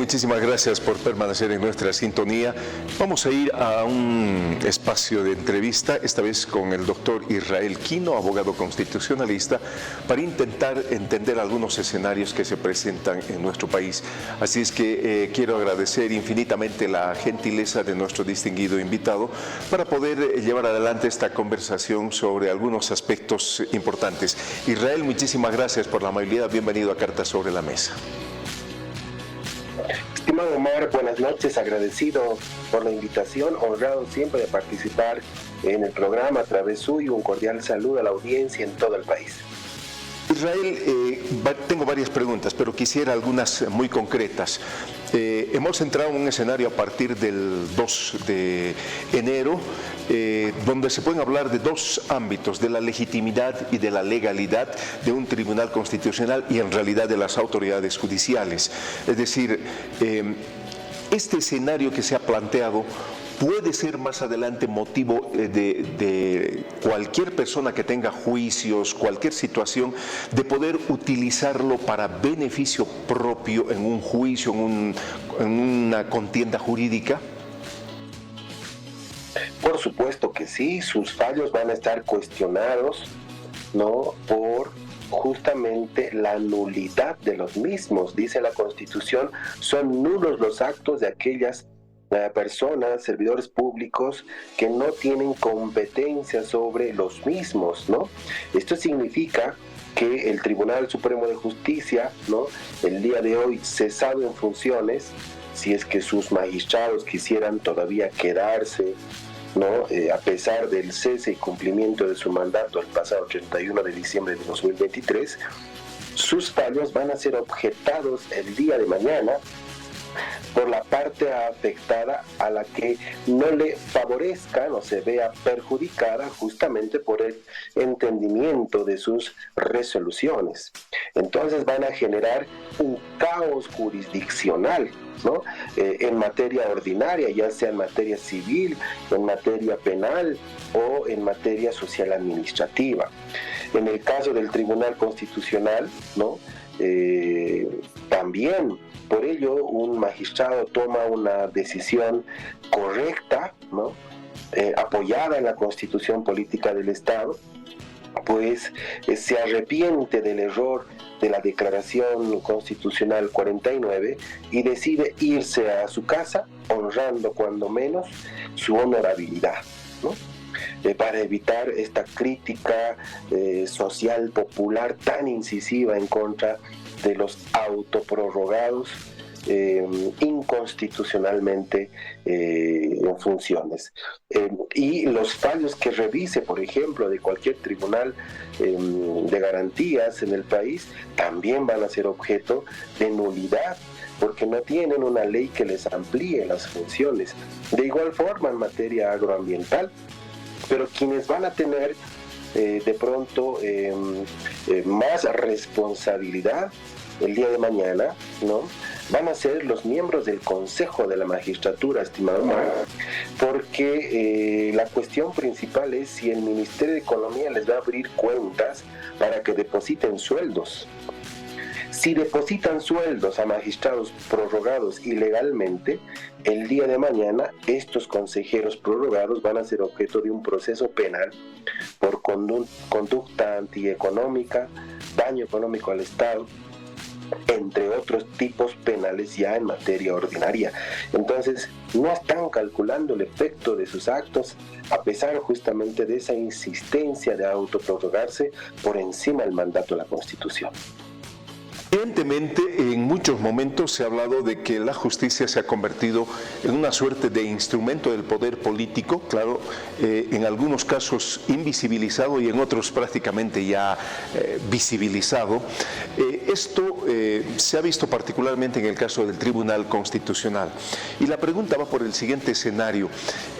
muchísimas gracias por permanecer en nuestra sintonía. Vamos a ir a un espacio de entrevista, esta vez con el doctor Israel Quino, abogado constitucionalista, para intentar entender algunos escenarios que se presentan en nuestro país. Así es que quiero agradecer infinitamente la gentileza de nuestro distinguido invitado para poder llevar adelante esta conversación sobre algunos aspectos importantes. Israel, muchísimas gracias por la amabilidad. Bienvenido a Cartas sobre la Mesa. Estimado Omar, buenas noches, agradecido por la invitación, honrado siempre de participar en el programa a través suyo, un cordial saludo a la audiencia en todo el país. Israel, tengo varias preguntas, pero quisiera algunas muy concretas. Hemos entrado en un escenario a partir del 2 de enero, donde se pueden hablar de dos ámbitos, de la legitimidad y de la legalidad de un tribunal constitucional y en realidad de las autoridades judiciales. Es decir, este escenario que se ha planteado puede ser más adelante motivo de cualquier persona que tenga juicios, cualquier situación, de poder utilizarlo para beneficio propio en un juicio, en una contienda jurídica. Por supuesto que sí, sus fallos van a estar cuestionados, ¿no?, por justamente la nulidad de los mismos. Dice la Constitución, son nulos los actos de aquellas personas, servidores públicos que no tienen competencia sobre los mismos, ¿no? Esto significa que el Tribunal Supremo de Justicia, ¿no?, el día de hoy cesado en funciones, si es que sus magistrados quisieran todavía quedarse, ¿no?, a pesar del cese y cumplimiento de su mandato el pasado 31 de diciembre de 2023, sus fallos van a ser objetados el día de mañana por la parte afectada a la que no le favorezcan o se vea perjudicada justamente por el entendimiento de sus resoluciones. Entonces van a generar un caos jurisdiccional, ¿no?, en materia ordinaria, ya sea en materia civil, en materia penal o en materia social administrativa. En el caso del Tribunal Constitucional, ¿no?, también por ello un magistrado toma una decisión correcta, ¿no?, apoyada en la Constitución Política del Estado, pues se arrepiente del error de la Declaración Constitucional 49 y decide irse a su casa honrando cuando menos su honorabilidad, ¿no?, para evitar esta crítica social popular tan incisiva en contra de los autoprorrogados inconstitucionalmente en funciones. Y los fallos que revise, por ejemplo, de cualquier tribunal de garantías en el país, también van a ser objeto de nulidad, porque no tienen una ley que les amplíe las funciones. De igual forma en materia agroambiental, pero quienes van a tener de pronto más responsabilidad el día de mañana, ¿no?, van a ser los miembros del Consejo de la Magistratura, estimado Omar, porque la cuestión principal es si el Ministerio de Economía les va a abrir cuentas para que depositen sueldos. Si depositan sueldos a magistrados prorrogados ilegalmente, el día de mañana estos consejeros prorrogados van a ser objeto de un proceso penal por conducta antieconómica, daño económico al Estado, entre otros tipos penales ya en materia ordinaria. Entonces, no están calculando el efecto de sus actos a pesar justamente de esa insistencia de autoprorrogarse por encima del mandato de la Constitución. Evidentemente, en muchos momentos se ha hablado de que la justicia se ha convertido en una suerte de instrumento del poder político, claro, en algunos casos invisibilizado y en otros prácticamente ya visibilizado. Esto se ha visto particularmente en el caso del Tribunal Constitucional. Y la pregunta va por el siguiente escenario.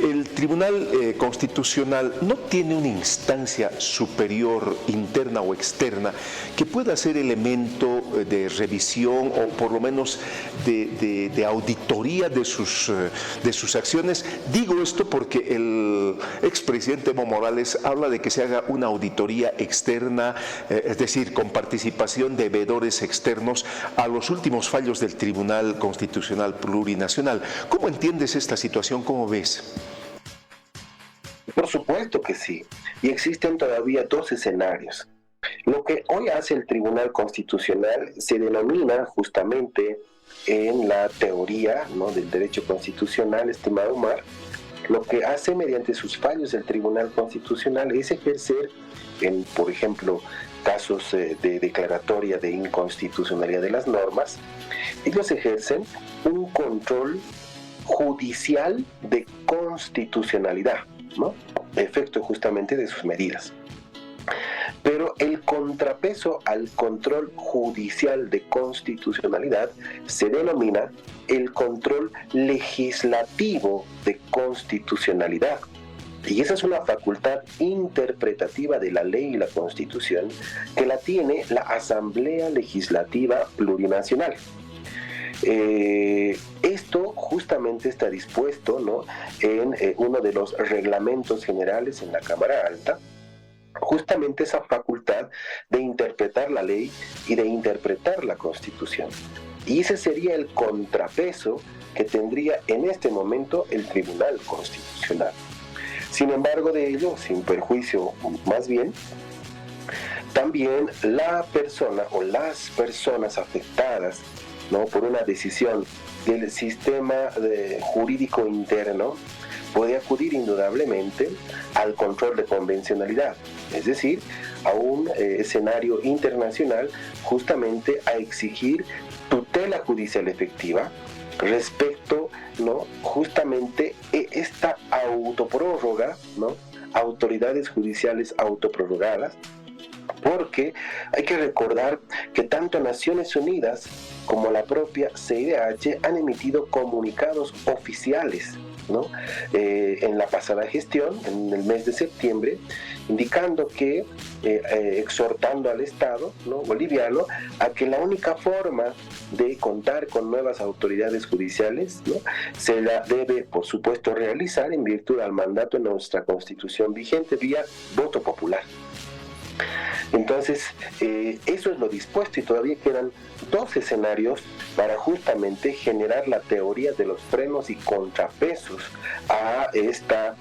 ¿El Tribunal Constitucional no tiene una instancia superior, interna o externa, que pueda ser elemento de revisión o por lo menos de auditoría de sus acciones. Digo esto porque el expresidente Evo Morales habla de que se haga una auditoría externa, es decir, con participación de veedores externos a los últimos fallos del Tribunal Constitucional Plurinacional. ¿Cómo entiendes esta situación? ¿Cómo ves? Por supuesto que sí. Y existen todavía dos escenarios. Lo que hoy hace el Tribunal Constitucional se denomina justamente en la teoría, ¿no?, del derecho constitucional, estimado Omar, lo que hace mediante sus fallos el Tribunal Constitucional es ejercer, por ejemplo, casos de declaratoria de inconstitucionalidad de las normas, ellos ejercen un control judicial de constitucionalidad, ¿no?, efecto justamente de sus medidas. Pero el contrapeso al control judicial de constitucionalidad se denomina el control legislativo de constitucionalidad. Y esa es una facultad interpretativa de la ley y la Constitución que la tiene la Asamblea Legislativa Plurinacional. Esto justamente está dispuesto, ¿no?, en uno de los reglamentos generales en la Cámara Alta, justamente esa facultad de interpretar la ley y de interpretar la Constitución. Y ese sería el contrapeso que tendría en este momento el Tribunal Constitucional. Sin embargo de ello, sin perjuicio más bien, también la persona o las personas afectadas, ¿no?, por una decisión del sistema jurídico interno puede acudir indudablemente al control de convencionalidad, es decir, a un escenario internacional justamente a exigir tutela judicial efectiva respecto, ¿no?, justamente esta autoprórroga, ¿no?, autoridades judiciales autoprorrogadas, porque hay que recordar que tanto Naciones Unidas como la propia CIDH han emitido comunicados oficiales, ¿no?, en la pasada gestión, en el mes de septiembre, indicando que, exhortando al Estado, ¿no?, boliviano a que la única forma de contar con nuevas autoridades judiciales, ¿no?, se la debe, por supuesto, realizar en virtud al mandato de nuestra Constitución vigente vía voto popular. Entonces, eso es lo dispuesto y todavía quedan dos escenarios para justamente generar la teoría de los frenos y contrapesos a esta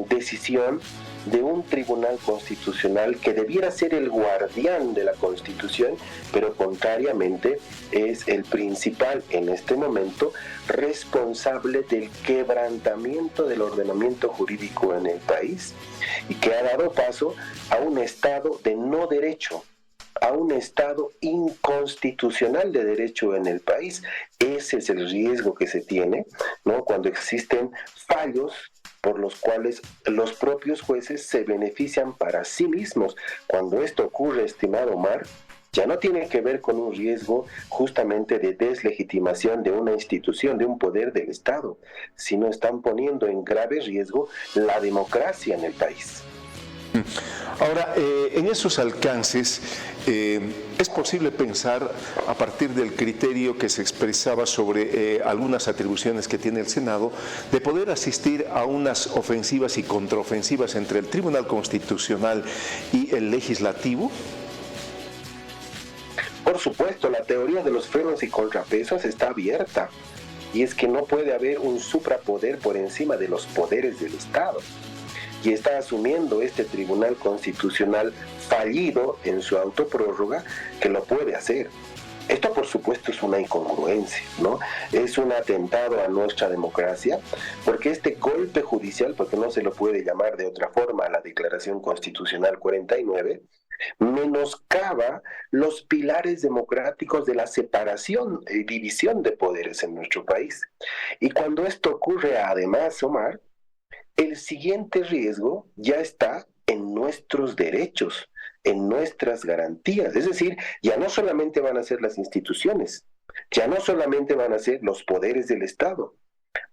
decisión de un tribunal constitucional que debiera ser el guardián de la Constitución, pero contrariamente es el principal en este momento responsable del quebrantamiento del ordenamiento jurídico en el país y que ha dado paso a un estado de no derecho, a un estado inconstitucional de derecho en el país. Ese es el riesgo que se tiene, ¿no?, cuando existen fallos por los cuales los propios jueces se benefician para sí mismos. Cuando esto ocurre, estimado Omar, ya no tiene que ver con un riesgo justamente de deslegitimación de una institución, de un poder del Estado, sino están poniendo en grave riesgo la democracia en el país. Ahora, en esos alcances, ¿es posible pensar, a partir del criterio que se expresaba sobre algunas atribuciones que tiene el Senado, de poder asistir a unas ofensivas y contraofensivas entre el Tribunal Constitucional y el Legislativo? Por supuesto, la teoría de los frenos y contrapesos está abierta, y es que no puede haber un suprapoder por encima de los poderes del Estado. Y está asumiendo este Tribunal Constitucional fallido en su autoprórroga que lo puede hacer. Esto, por supuesto, es una incongruencia, ¿no? Es un atentado a nuestra democracia, porque este golpe judicial, porque no se lo puede llamar de otra forma a la Declaración Constitucional 49, menoscaba los pilares democráticos de la separación y división de poderes en nuestro país. Y cuando esto ocurre, además, Omar, el siguiente riesgo ya está en nuestros derechos, en nuestras garantías. Es decir, ya no solamente van a ser las instituciones, ya no solamente van a ser los poderes del Estado,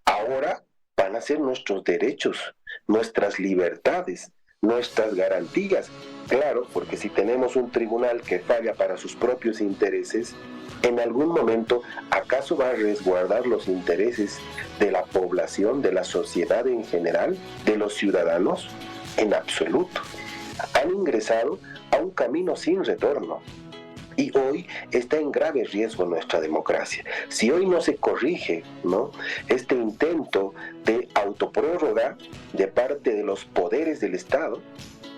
ahora van a ser nuestros derechos, nuestras libertades, nuestras garantías. Claro, porque si tenemos un tribunal que falla para sus propios intereses, en algún momento, ¿acaso va a resguardar los intereses de la población, de la sociedad en general, de los ciudadanos? En absoluto. Han ingresado a un camino sin retorno. Y hoy está en grave riesgo nuestra democracia. Si hoy no se corrige, ¿no?, este intento de autoprórroga de parte de los poderes del Estado,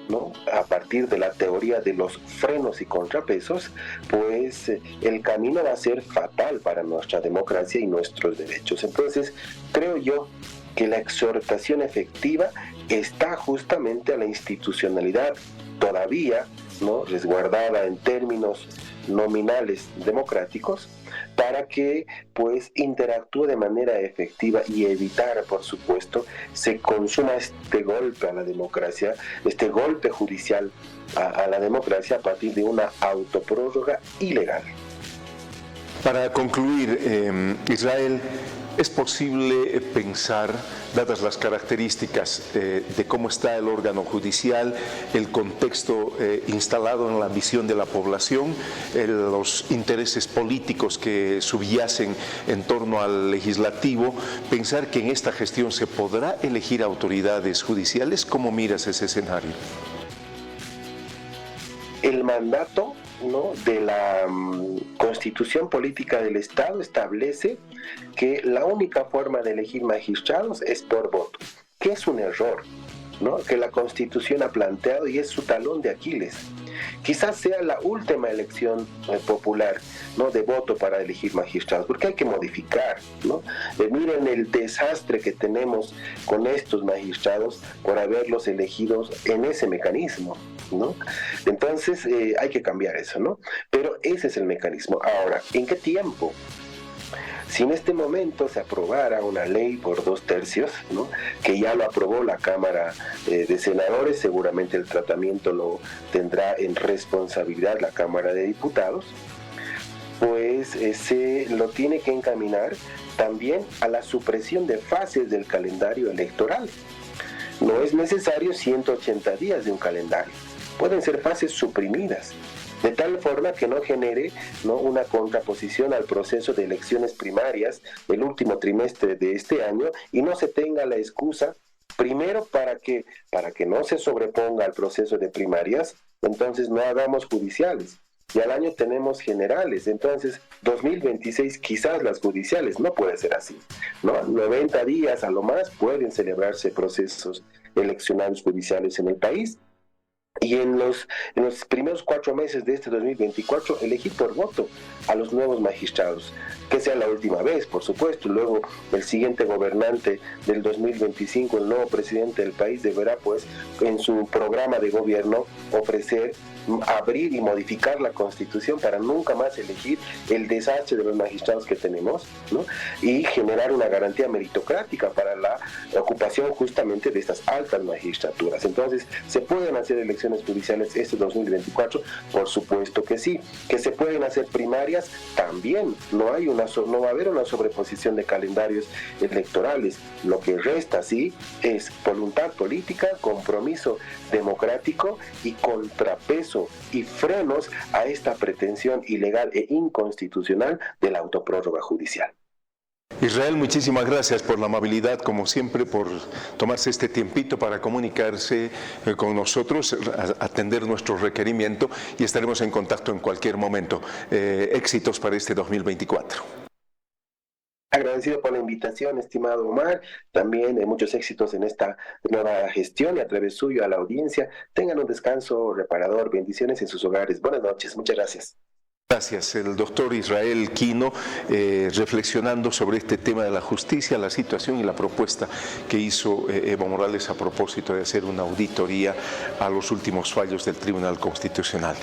¿no?, a partir de la teoría de los frenos y contrapesos, pues el camino va a ser fatal para nuestra democracia y nuestros derechos. Entonces, creo yo que la exhortación efectiva está justamente a la institucionalidad todavía, ¿no?, resguardada en términos nominales democráticos, para que pues interactúe de manera efectiva y evitar, por supuesto, se consuma este golpe a la democracia, este golpe judicial a la democracia a partir de una autoprórroga ilegal. Para concluir, Israel, ¿es posible pensar, dadas las características de cómo está el órgano judicial, el contexto instalado en la visión de la población, los intereses políticos que subyacen en torno al legislativo, pensar que en esta gestión se podrá elegir autoridades judiciales? ¿Cómo miras ese escenario? El mandato, ¿no?, de la Constitución Política del Estado establece que la única forma de elegir magistrados es por voto, que es un error, ¿no?, que la Constitución ha planteado y es su talón de Aquiles. Quizás sea la última elección popular, ¿no?, de voto para elegir magistrados, porque hay que modificar, ¿no? Miren el desastre que tenemos con estos magistrados por haberlos elegidos en ese mecanismo, ¿no? Entonces hay que cambiar eso, ¿no? Pero ese es el mecanismo. Ahora, ¿en qué tiempo? Si en este momento se aprobara una ley por 2/3, ¿no?, que ya lo aprobó la Cámara de Senadores, seguramente el tratamiento lo tendrá en responsabilidad la Cámara de Diputados, pues se lo tiene que encaminar también a la supresión de fases del calendario electoral. No es necesario 180 días de un calendario, pueden ser fases suprimidas, de tal forma que no genere, ¿no?, una contraposición al proceso de elecciones primarias del último trimestre de este año y no se tenga la excusa, primero para que no se sobreponga al proceso de primarias, entonces no hagamos judiciales. Y al año tenemos generales, entonces 2026 quizás las judiciales, no puede ser así, ¿no? 90 días a lo más pueden celebrarse procesos eleccionarios judiciales en el país. Y en los primeros 4 meses de este 2024, elegir por voto a los nuevos magistrados, que sea la última vez, por supuesto. Luego, el siguiente gobernante del 2025, el nuevo presidente del país, deberá, pues, en su programa de gobierno, ofrecer abrir y modificar la Constitución para nunca más elegir el desastre de los magistrados que tenemos, ¿no?, y generar una garantía meritocrática para la ocupación justamente de estas altas magistraturas. Entonces, ¿se pueden hacer elecciones judiciales este 2024? Por supuesto que sí. ¿Que se pueden hacer primarias? También. No va a haber una sobreposición de calendarios electorales. Lo que resta, sí, es voluntad política, compromiso democrático y contrapeso y frenos a esta pretensión ilegal e inconstitucional de la autoprórroga judicial. Israel, muchísimas gracias por la amabilidad, como siempre, por tomarse este tiempito para comunicarse con nosotros, atender nuestro requerimiento, y estaremos en contacto en cualquier momento. Éxitos para este 2024. Agradecido por la invitación, estimado Omar. También muchos éxitos en esta nueva gestión y a través suyo a la audiencia. Tengan un descanso reparador. Bendiciones en sus hogares. Buenas noches. Muchas gracias. Gracias. El doctor Israel Quino, reflexionando sobre este tema de la justicia, la situación y la propuesta que hizo Evo Morales a propósito de hacer una auditoría a los últimos fallos del Tribunal Constitucional.